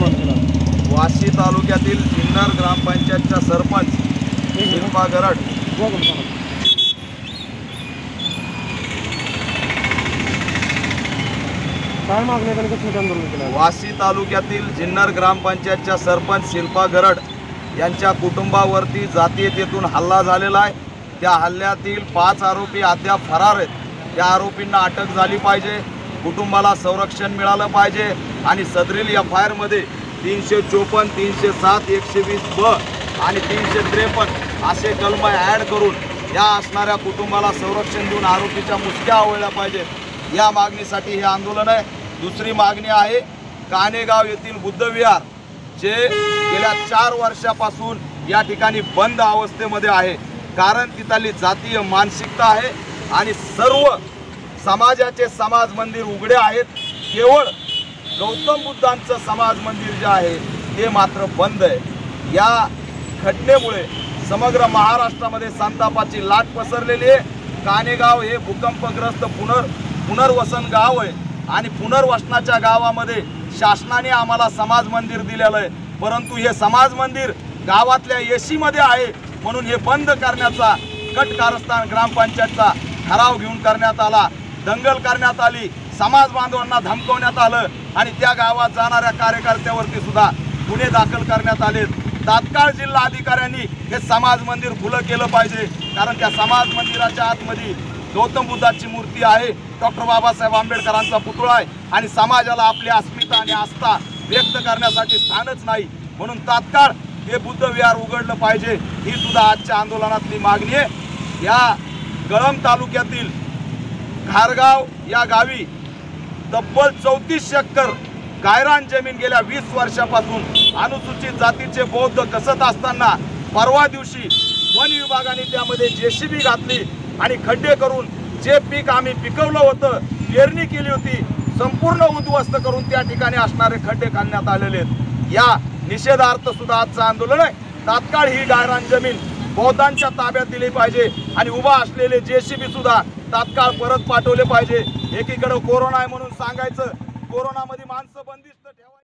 आंदोलन केलं? वाशी तालुक्यातील जुन्नर ग्रामपंचायतच्या सरपंच शिल्पा गरड काय मागणी आहे? कशासाठी आंदोलन केलं? वाशी तालुक्यातील जुन्नर ग्रामपंचायतच्या सरपंच शिल्पा गरड यांच्या कुटुंबावरती जातीयतेतून हल्ला झालेला आहे। त्या हल्ल्यातील 5 आरोपी अद्याप फरार आहेत। त्या आरोपींना अटक झाली पाहिजे, कुटुंबाला संरक्षण मिळालं पाहिजे आणि सदरील FIR मध्ये 354, 307, 120 ब आणि 353 असे कलम ॲड करून या असणाऱ्या कुटुंबाला संरक्षण देऊन आरोपीच्या मुसक्या आवळल्या पाहिजेत। या मागणीसाठी हे आंदोलन आहे। दुसरी मागणी आहे कानेगाव येथील बुद्धविहार जे गेल्या 4 वर्षापासून या ठिकाणी बंद अवस्थेमध्ये आहे, कारण तिथली जातीय मानसिकता आहे आणि सर्व समाजाचे समाज मंदिर उघडे आहेत। केवळ गौतम बुद्धांचं समाज मंदिर जे आहे ते मात्र बंद आहे। या घटनेमुळे समग्र महाराष्ट्रामध्ये संतापाची लाट पसरलेली आहे। कानेगाव हे भूकंपग्रस्त पुनर्वसन गाव आहे आणि पुनर्वसनाच्या गावामध्ये शासनाने आम्हाला समाज मंदिर दिलेलं आहे, परंतु हे समाज मंदिर गावातल्या AC मध्ये आहे म्हणून हे बंद करण्याचा कट कारस्थान ग्रामपंचायतचा ठराव घेऊन करण्यात आला। दंगल करण्यात आली, समाज बांधवांना धमकवण्यात आलं आणि त्या गावात जाणाऱ्या कार्यकर्त्यावरती सुद्धा गुन्हे दाखल करण्यात आले। तात्काळ जिल्हा अधिकाऱ्यांनी हे समाज मंदिर खुलं केलं पाहिजे, कारण त्या समाज मंदिराच्या आतमध्ये गौतम बुद्धाची मूर्ती आहे, डॉक्टर बाबासाहेब आंबेडकरांचा पुतळा आहे आणि समाजाला आपली अस्मिता आणि आस्था व्यक्त करण्यासाठी स्थानच नाही, म्हणून तात्काळ हे बुद्ध विहार उघडलं पाहिजे। ही सुद्धा आजच्या आंदोलनातली मागणी आहे। या कळंब तालुक्यातील घारगाव या गावी तब्बल 34 एकर गायरान जमीन गेल्या 20 वर्षापासून अनुसूचित जातीचे बौद्ध कसत असताना परवा दिवशी वन विभागाने त्यामध्ये JCB घातली आणि खड्डे करून जे पीक आम्ही पिकवलं होतं, पेरणी केली होती, संपूर्ण उद्ध्वस्त करून त्या ठिकाणी असणारे खड्डे घालण्यात आलेले आहेत। या निषेधार्थ सुद्धा आजचं आंदोलन आहे। तात्काळ ही गायरान जमीन बौद्धांच्या ताब्यात दिली पाहिजे आणि उभा असलेले JCB सुद्धा तात्काळ परत पाठवले पाहिजे। एकीकडे कोरोना आहे म्हणून सांगायचं, कोरोनामध्ये माणसं बंदिस्त